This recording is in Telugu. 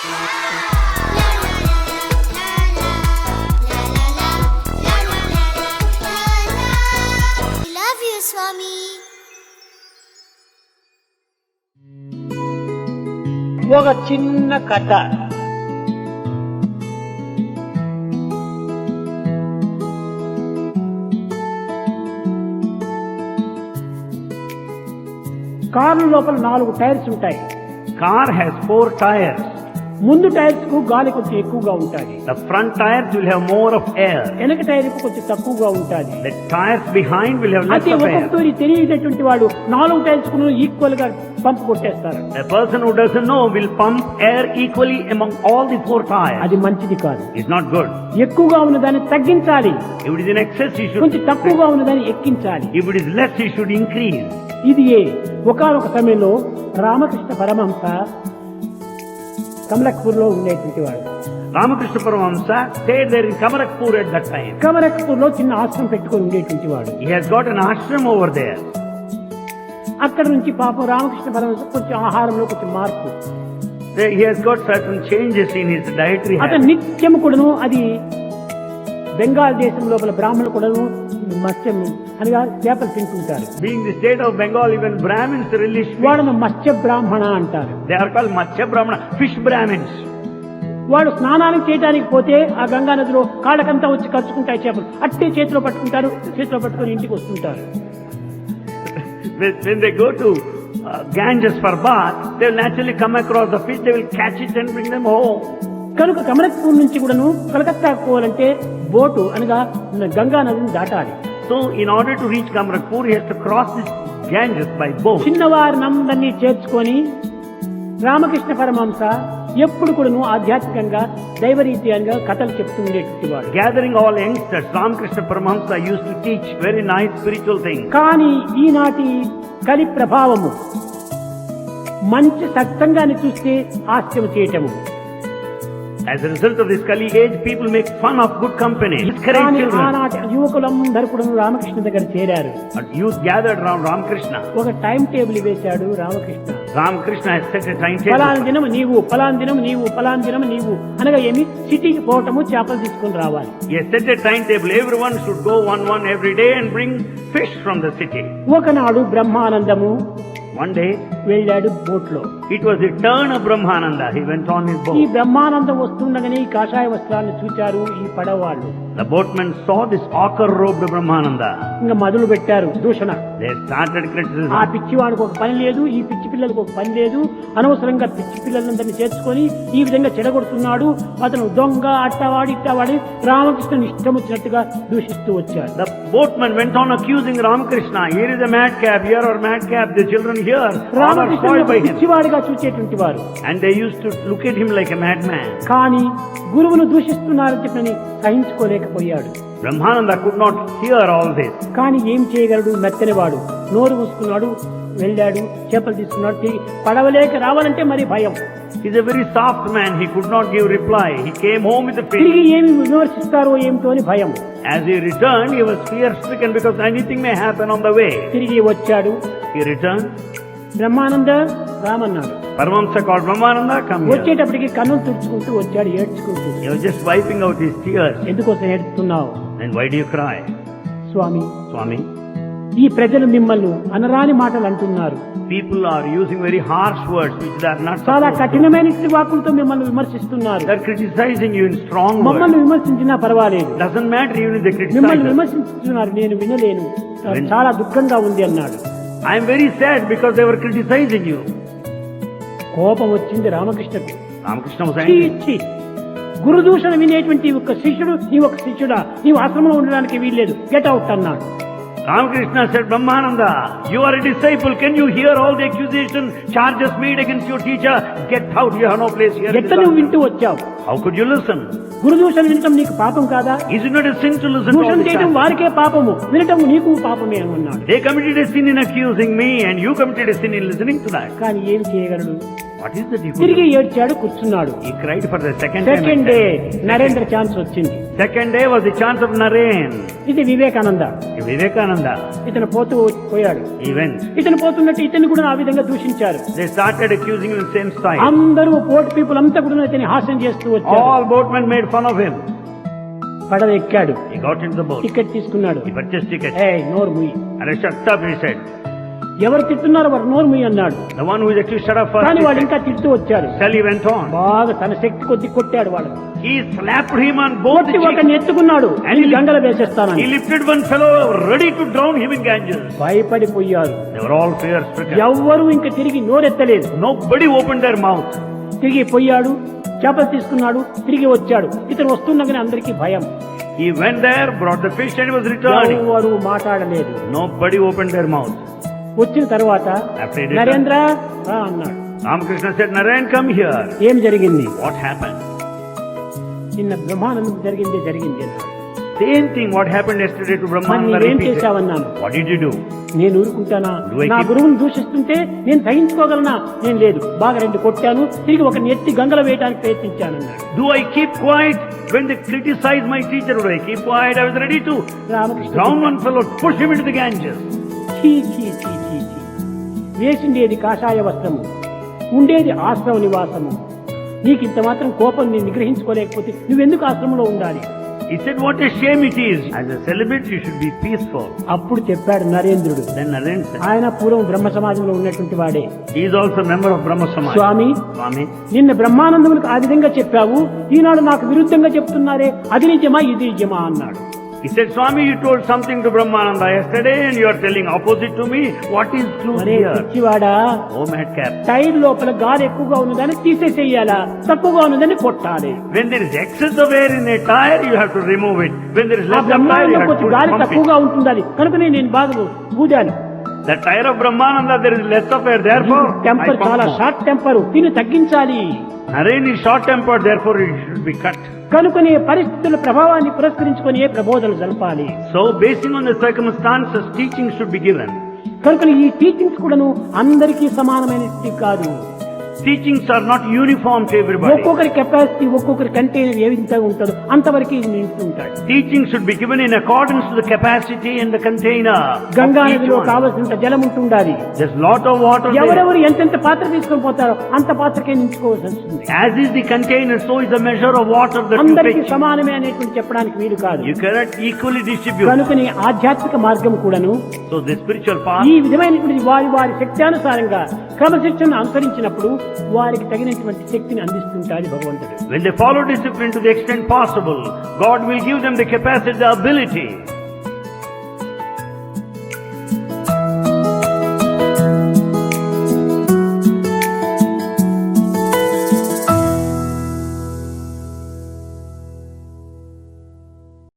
Love you, Swami. ఒక చిన్న కథ. కారు లోపల 4 టైర్స్ ఉంటాయి. Car has 4 tires. ముందు టైర్స్ కు గాలి కొంచెం ఎక్కువగా ఉంటుంది. The front tires will have more of air. వెనక టైర్ కు కొంచెం తక్కువగా ఉంటుంది. The tires behind will have less అయితే of air. ఒక్కొక్కరి తెలియనటువంటి వాడు 4 టైర్స్ కు ఈక్వల్ గా పంప్ కొట్టేస్తారు. A person who doesn't know will pump air equally among all the 4 tires. అది మంచిది కాదు. It's not good. ఎక్కువగా ఉన్నదాన్ని తగ్గించాలి, If it is in excess, he should. కొంచెం తక్కువగా ఉన్నదాన్ని ఎక్కించాలి. If it is less, he should increase. ఇది ఒకానొక సమయంలో రామకృష్ణ పరమహంస కమలక్పూర్ లో ఉండేటువంటి వాడు. Ramakrishna Paramahamsa stayed there in Kamarakpur at that time. కమలక్పూర్ లో చిన్న ఆశ్రమం పెట్టుకొని ఉండేటువంటి వాడు. He has got an ashram over there. అక్కడ నుంచి పాపం రామకృష్ణ పరమహంస కొంచెం ఆహారంలో కొంచెం మార్పు. He has got certain changes in his dietary అతను habits. నిత్యము కూడాను అది బెంగాల్ దేశం లోపల బ్రాహ్మణులు కూడాను మత్స్యం అనగా చేపలు తింటుంటారు. Being the state of Bengal, even Brahmins relish fish. వాడు మత్స్య బ్రాహ్మణ అంటారు. They are called Matsya Brahmana, fish Brahmins. వాడు స్నానానికి చేయడానికి పోతే ఆ గంగా నదిలో కాళ్ళకంతా వచ్చి కలుసుకుంటాయి చేపలు. అట్టే చేతిలో పట్టుకుంటారు, చేతిలో పట్టుకొని ఇంటికి వస్తుంటారు. When they go to Ganges for bath, they will naturally come across the fish, they will catch it and bring them home. కనుక కమలక్పూర్ నుంచి కూడాను కలకత్తాకు పోవాలంటే బోటు అనగా గంగా నదిని దాటాలి. So, in order to reach Kamarakpur, he has to cross this Ganges by boat. చిన్నవారినందరినీ చేర్చుకొని రామకృష్ణ పరమహంస ఎప్పుడు కూడాను ఆధ్యాత్మికంగా దైవరీత్యంగా కథలు చెప్తూ ఉండేటువంటి వాడు. Gathering all youngsters, Ramakrishna Paramahamsa used to teach very nice spiritual things. కానీ ఈనాటి కలి ప్రభావము మంచి సత్సంగాన్ని చూస్తే హాస్యం చేయటము. As a result of this Kali age, people make fun of good company, discourage కానీ children. ఆనాటి యువకులందరూ కూడా రామకృష్ణ దగ్గర చేరారు. But youth gathered around Ramakrishna. ఒక టైం టేబుల్ వేశాడు Ramakrishna. Ramakrishna has set a ఫలానా timetable. దినం నీవు, ఫలానా దినం నీవు, ఫలానా దినం నీవు అనగా ఏమి సిటీకి పోవటము, చేపలు తీసుకుని రావాలి. He has set a timetable. Everyone should go one every day and bring fish from the city. ఒకనాడు బ్రహ్మానందము One day, వెళ్ళాడు బోట్ లో. it was the turn of Brahmananda. He went on his ఈ boat. బ్రహ్మానందం వస్తుండగానే ఈ కాషాయ వస్త్రాలను చూచారు ఈ పడవాళ్ళు. The boatmen saw this ochre-robed Brahmananda. ఇంకా మొదలు పెట్టారు దూషణ. They started ఆ criticism. పిచ్చివాడికి ఒక పని లేదు, ఈ పిచ్చి పిల్లలకు ఒక పని లేదు, అనవసరంగా పిచ్చి పిల్లలందరినీ చేర్చుకొని ఈ విధంగా చెడగొడుతున్నాడు, అతను దొంగ, అట్టవాడి ఇట్టవాడి రామకృష్ణని ఇష్టం వచ్చినట్టుగా దూషిస్తూ వచ్చారు. The boatmen went on accusing Ramakrishna. Here is a madcap, here are madcap, the children here all are Ramakrishna spoiled by him. పిచ్చివాడిగా చూచేటువంటి వారు. And they used to look at him like a madman. కానీ గురువును దూషిస్తున్నారని చెప్పని సహించుకోలేకపోయాడు. Brahmananda could not hear all this. కానీ ఏం చేయగలడు? మెత్తనివాడు. నోరు మూసుకున్నాడు, వెళ్ళాడు, చేపలు తీసుకున్నాడు. తిరిగి పడవలేక రావాలంటే మరి భయం. He's a very soft man. He could not give reply. He came home with the తిరిగి fish. ఏమి విమర్శిస్తారో ఏమిటో అని భయం. As he returned, he was fear-stricken because anything may happen on the way. తిరిగి వచ్చాడు. He returned. Brahmananda రామన్నాడు. Paramahamsa called Brahmananda, come here. వచ్చేటప్పటికి కన్నులు తుడుచుకుంటూ వచ్చాడు, ఏడ్చుకుంటూ. He was just wiping out his tears. ఎందుకోసం ఏడుస్తున్నావు? And why do you cry? Swamy, Swami, ఈ ప్రజలు మిమ్మల్ని అనరాని మాటలు అంటున్నారు. people are using very harsh words which they are not చాలా supposed to. కఠినమైన వాక్కులతో మిమ్మల్ని విమర్శిస్తున్నారు. They are criticizing you in strong మమ్మల్ని words. విమర్శించినా పర్వాలేదు, Doesn't matter even if they మిమ్మల్ని criticize us. విమర్శిస్తున్నారు, నేను వినలేను, చాలా దుఃఖంగా ఉంది అన్నాడు. I am very sad because they were criticizing you. కోపం వచ్చింది రామకృష్ణకు. Ramakrishna was ఛీ, angry. ఛీ, గురుదూషణ వినేటువంటి ఒక శిష్యుడు నీ ఒక శిష్యుడా, నీవు ఆశ్రమంలో ఉండడానికి వీల్లేదు, గెట్ అవుట్ అన్నాడు. Ramakrishna said, Brahmananda, you are a disciple. Can you hear all the accusation, charges made against your teacher? Get out. You have no place here. in ఎట్లా this నువ్వు ashram." వింటూ వచ్చావు? How could you listen? గురుదూషణ వినటం నీకు పాపం కాదా? Is it not a sin to listen to all దూషణ the చేయడం charges? వారికే పాపము, వినటం నీకు పాపమే అని అన్నాడు. They committed a sin in accusing me and you committed a sin in listening to that. కానీ ఏం చేయగలడు? What is that he could తిరిగి do? ఏడ్చాడు, కూర్చున్నాడు. He cried for the second time. Second day Narendra chance వచ్చింది. Second day was the chance of Naren. ఇది వివేకానంద. Vivekananda. ఇతను పోయాడు. He went. ఇతను పోతున్నట్టు ఇతన్ని కూడా ఆ విధంగా దూషించారు. They started accusing him same style. అందరూ బోట్ పీపుల్ అంతా కూడా ఇతని హాస్యం చేస్తూ వచ్చారు. All boatmen made fun of him. పడవ ఎక్కాడు. He got into the boat. Ticket తీసుకున్నాడు. He purchased ticket. నోరు ముయ్యి. And shut up, he said. ఎవరు తిట్టున్నారో వారు నోరు ముయ్యి అన్నాడు. The one who is accused shut up first. కానీ వాళ్ళు ఇంకా తిడుతూ వచ్చారు. Still he went on. బాగా తన శక్తి కొద్ది కొట్టాడు వాళ్ళు. He slapped him on both the ఒకరిని cheeks. ఎత్తుకున్నాడు. అని గంగల వేసేస్తానని. He lifted one fellow ready to drown him in Ganges. భయపడిపోయారు. They were all fear stricken. ఎవ్వరూ ఇంకా తిరిగి నోరెత్తలేదు. Nobody opened their mouth. తిరిగి పోయాడు, చేపలు తీసుకున్నాడు, తిరిగి వచ్చాడు. ఇతను వస్తుండగానే అందరికీ భయం. He went there, brought the fish and he was returning. ఎవరు మాట్లాడలేదు. Nobody opened their mouth. వచ్చిన తర్వాత After he returned, నరేంద్ర అన్నాడు. Ramakrishna said, Naren, come here. ఏం జరిగింది? What happened? నిన్న బ్రహ్మానందం జరిగింది అన్నాడు. Same thing what happened yesterday to మరి Brahmananda నీవేం repeated. చేశావన్నాను. What did you do? నేను ఊరుకుంటానా? Do I నా keep- గురువుని దూషిస్తుంటే నేను సహించుకోగలనా? నేను లేదు. బాగా 2 కొట్టాను, తిరిగి ఒక ఎత్తి గంగలో వేయడానికి ప్రయత్నించానన్నాడు. Do I keep quiet when they criticize my teacher? Do I keep quiet? I was ready to Ramakrishna drown one fellow, push him into the Ganges. ఛీ, ఛీ, ఛీ, ఛీ, ఛీ. వేసిండేది కాషాయ వస్త్రము, ఉండేది ఆశ్రమ నివాసము. నీకు ఇంత మాత్రం కోపం నేను నిగ్రహించుకోలేకపోతే నువ్వెందుకు ఆశ్రమంలో ఉండాలి? He said, what a shame it is. As a celibate, you should be peaceful. అప్పుడు చెప్పాడు నరేంద్రుడు. Then Naren said, ఆయన పూర్వం బ్రహ్మ సమాజంలో ఉన్నటువంటి వాడే. he is also a member of Brahma Samaj. Swamy, Swami, నిన్న బ్రహ్మానందములకు ఆ విధంగా చెప్పావు, ఈనాడు నాకు విరుద్ధంగా చెప్తున్నారే, అది నిజమా ఇది నిజమా అన్నాడు. he said, Swami, you told something to Brahmananda yesterday and you are telling opposite to me. What is true మరే here? పిచ్చివాడా, Oh madcap. టైర్ లోపల గాలి ఎక్కువగా ఉన్నదాన్ని తీసేసేయాలా, తక్కువగా ఉన్నదాన్ని కొట్టాలి. When there is excess of air in a tire, you have to remove it. When there is ఆ less of tire, you Brahmanandam have to కొంచెం గాలి pump it. తక్కువగా ఉంటుందని కనుకనే నేను బాగా ఊదాను. The tire of Brahmananda, there is less of air, therefore I temper pump చాలా more. షార్ట్ టెంపర్, దీన్ని తగ్గించాలి. Naren is short-tempered, therefore it should be cut. కనుకనే పరిస్థితుల ప్రభావాన్ని పురస్కరించుకొని ప్రబోధనలు జరపాలి. So, basing on the circumstances, teaching should be given. కనుకనే ఈ టీచింగ్స్ కూడాను అందరికీ సమానమైనది కాదు. Teachings are not uniform to everybody. ఒక్కొక్కరి కెపాసిటీ, ఒక్కొక్కరి కంటైనర్ ఏ విధంగా ఉంటుందో అంతవరకు నింటూ ఉంటాడు. Teaching should be given in accordance to the capacity and the container. Ganga of each నదిలో one. కావలసినంత జలం ఉంటుండాలి. There's lot of water there. ఎవరెవరు ఎంతెంత పాత్ర తీసుకొని పోతారో అంత పాత్రకే నించుకోవాల్సి వస్తుంది. As is the container, so is the measure of water that you అందరికీ fetch. సమానమే అనేటువంటి చెప్పడానికి వీలు కాదు. You cannot equally distribute. కనుకని ఆధ్యాత్మిక మార్గం కూడాను So the spiritual path, ఈ విధమైనటువంటి వారి శక్త్యానుసారంగా క్రమశిక్షణను అనుసరించినప్పుడు వారికి తగినటువంటి శక్తిని అందిస్తుంటాడు భగవంతుడు. when they follow discipline to the extent possible, God will give them the capacity, the ability